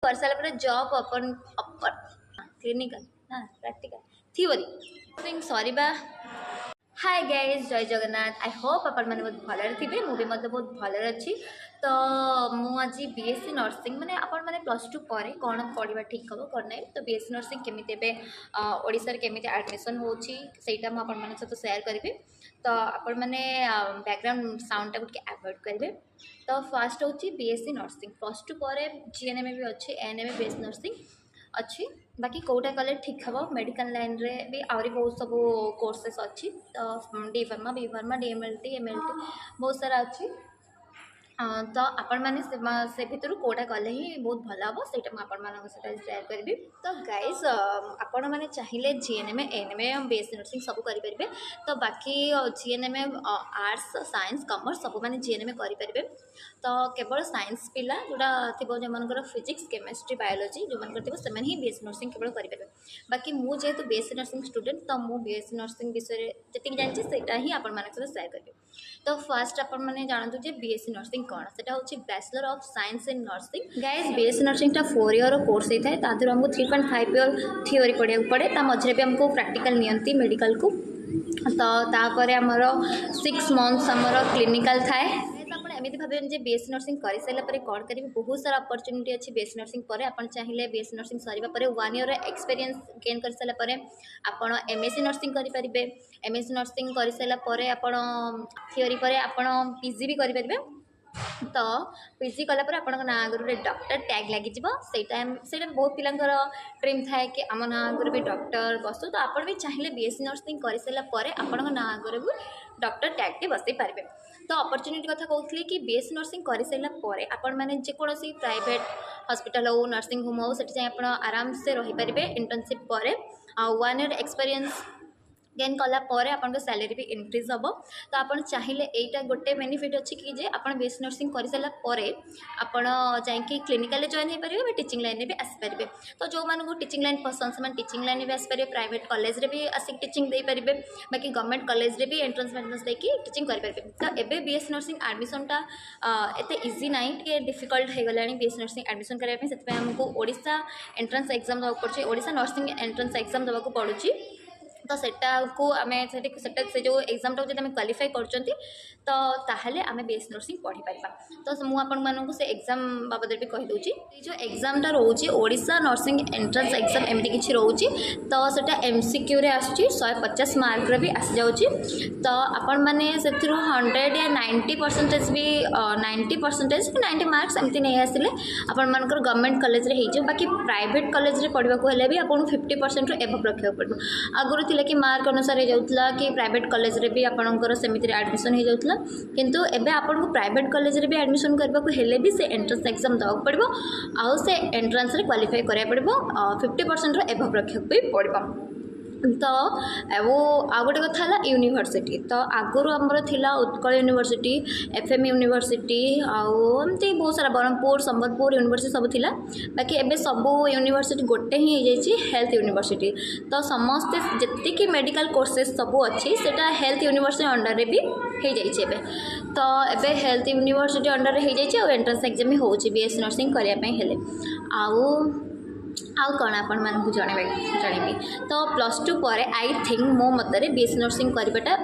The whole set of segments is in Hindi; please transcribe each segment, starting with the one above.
कर सारा जॉब अपन क्लिनिकल ना प्रैक्टिकल थ्योरी सरीबा। हाय गाइज जय जगन्नाथ आई होप आपण मैंने बहुत भलरे थे मुझे बहुत भलरे अच्छी। तो मुझे बीएससी नर्सिंग माने आपण मैंने +2 पर कौन पढ़ा ठीक हम कौन ना तो बीएससी नर्सिंग केमी ओडिशा केमी एडमिशन होटा मुझे सहित सेयार करी। तो आपण मैंने बैकग्राउंड साउंड टाक अवॉइड करेंगे। तो फास्ट हूँ बीएससी नर्सिंग +2 पर जीएनएम भी अच्छी एएनएम बीएससी नर्सिंग अच्छी बाकी कौटा कले ठीक हम मेडिकल लाइन रे भी आहरी बहुत सब कोर्सेस अच्छी। तो D pharma B pharma DMLT MLT बहुत सारा अच्छी। तो आपण मैंने से भितर कौटा कले ही बहुत भल हम से सेयार करी। तो गाइज आपण मैंने चाहिए जीएनएम एएनएम बीएससी नर्सिंग सब करेंगे। तो बाकी जीएनएम आर्ट्स साइंस कॉमर्स सब मैंने जीएनएम करेंगे। तो केवल साइंस पिला जोड़ा थी जो मनकर फिजिक्स केमिस्ट्री बायोलोजी जो मन से ही बीएससी नर्सिंग केवल करेंगे। बाकी मुझे जेहेतु बीएससी नर्सिंग स्टूडेंट तो मुझे बीएससी नर्सिंग विषय जी जानते से ही आपण सेयार करेंगे। तो फास्ट आपण मैंने जानतु जे बीएससी नर्सिंग कौन से हूँ bachelor of science in nursing. Guys BSc nursing 4 year course होता है तादर हमको 3.5 ईयर थ्योरी पढ़ा पड़े मझे भी हमको प्रैक्टिकल नियंती मेडिकल को। तो तापर आमर 6 मंथ्स आमर क्लिनिकल थाए। एमती भाव बीएससी नर्सिंग कर सारे कौन करेंगे बहुत सारा अपॉर्चुनिटी अच्छी बीएससी नर्सिंग पर आप चाहिए बीएससी नर्सिंग सरीबा 1 ईयर एक्सपीरियंस गेन कर सारापर आपण एमएससी नर्सिंग करेंगे। एमएससी नर्सिंग कर सारापर आपण थ्योरी पर आपण पीजी भी करेंगे। तो पीजी कलापर आप ना आगे डॉक्टर टैग लगी से बहुत पिलांकर ड्रीम थाए कि आम ना आगे भी डॉक्टर बसु। तो आप भी चाहिए बीएससी नर्सिंग कर सारापर आपण ना आगे भी डॉक्टर टैग टे बसई पारे। तो अपॉर्चुनिटी कथा कहती कि बीएससी नर्सिंग कर सारापर आपण मैंने जेकोसी प्राइवेट हॉस्पिटल हो नर्सिंग होम हो से आराम से रही पारे इंटर्नशिप पर 1 ईयर एक्सपीरियंस गेन कलापर आप सैलरी भी इनक्रीज हम। तो आप चाहिए यहीटा गोटे बेनिफिट अच्छी कि जे आप बीएससी नर्सिंग कर सारापर आपण जाकि क्लिनिकल जॉइन हो पारे टीचिंग लाइन में भी आसपारे। तो जो मानक टीचिंग लाइन पसंद से टीचिंग लाइन भी आसपारे प्राइवेट कॉलेज रे भी आसिक टीचिंग दे पारे बाकी गवर्नमेंट कॉलेज रे भी एंट्रेंस मेंट्रेंस देकी टीचिंग कर पारे। तो एबे बीएससी नर्सिंग एडमिशनटा एते इजी नाइ टे डिफिकल्ट हो गलानी बीएससी नर्सिंग एडमिशन करने से हमको ओडिशा एंट्रेंस एग्जाम देवा पड़े ओडिशा नर्सिंग एंट्रेंस एग्जाम देवा पड़ुची। तो सेटा को आम से जो एग्जाम टाक जब क्वालिफाई करते तो ताहले आम बीएससी नर्सिंग पढ़ी पारिबा। तो मुझे से एग्जाम बाबद भी कहीदे जो एग्जामटा रोचे ओडिशा नर्सिंग एंट्रेंस एग्जाम एमती किसी रोचे। तो सेटा एमसीक्यू रे आसुची 150 मार्क रे भी आसी जाउची। तो आपण माने से 100 या 90% भी 90% कि 90 मार्क्स एमती नहीं आसिले आपण मानकर गवर्नमेंट कॉलेज रे हो। बाकी प्राइवेट कॉलेज रे पढ़ा को हेले भी आपन 50% रो एबव रखा पड़ो। आगुरी कि मार्क अनुसार हो कि प्राइवेट कॉलेज रे भी आपणकर सेमिति एडमिशन हो जाउतला किंतु एबे आपन को प्राइवेट कॉलेज रे भी एडमिशन करबा को हेले भी से एंट्रेंस एग्जाम देवा पड़ो आउ से एंट्रेंस रे क्वालिफाई करा पड़ो 50% रो एबव रखा भी पड़ो। तो वो आ गोटे कथा है यूनिवर्सिटी। तो आगुरी आमर थिला उत्कल यूनिवर्सिटी एफएम यूनिवर्सिटी आमती बहुत सारा ब्रह्मपुर संबलपुर यूनिवर्सिटी सब थिला बाकी एबे सब यूनिवर्सिटी गोटे ही हो जाइए हेल्थ यूनिवर्सिटी। तो समस्ते जितकी मेडिकल कोर्सेस सब अच्छी सेटा हेल्थ यूनिवर्सिटी अंडर भी हो जाइए। तो एबे हेल्थ यूनिवर्सिटी अंडर हो जाइए एंट्रेंस एग्जाम हो बीएससी नर्सिंग करने हेले आउ कौन आपण मानक जनइबी। तो +2 पर आई थिंक मो मतरे बीएससी नर्सिंग करवाटा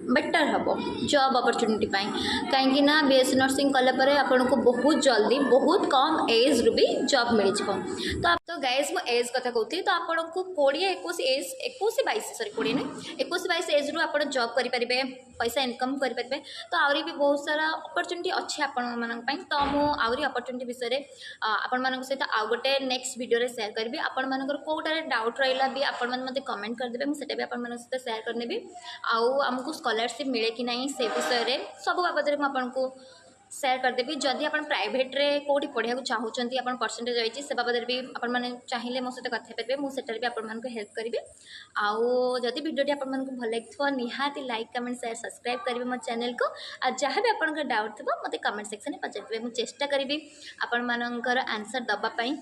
बेटर हम जॉब अपॉर्चुनिटी कहीं बीएससी नर्सिंग कलापर आपन को बहुत जल्दी बहुत कम एज रू भी जॉब मिल जाए। तो गाइज मो एज कथा कहती तो आपन को 20 एज 21 सॉरी 20 नहीं 21 एज रू आप जॉब करेंगे पैसा इनकम करेंगे। तो आहरी भी बहुत सारा अपॉर्चुनिटी अच्छी आपण मानक। तो मुझे अपॉर्चुनिटी विषय आपण मान सहित आउ गोटे नेक्स्ट वीडियो शेयर करी आपण मानकर कोटारे डाउट रहा भी आपण मैंने मत कमेंट करदे मुझे भी आपण मान सहित शेयर करनेबी। आमको स्कॉलरशिप मिले कि नहीं से विषय सब बाबद में आपको शेयर करदेवी। जदि आप प्राइवेट रे कोठी पढ़ा चाहूँगी आप परसेंटेज रही से बाबद भी आप चाहिए मो सहित कथा पारे मुझे भी आपको हेल्प करी। आउ जदि वीडियो आपको भल लगे निहाती लाइक कमेंट शेयर सब्सक्राइब करेंगे मो चैनल को। आ जहाँ भी आपंकर डाउट थो मत कमेंट सेक्शन में पचारे मुझे चेष्टा करी आपण मानकर आंसर दवापाई।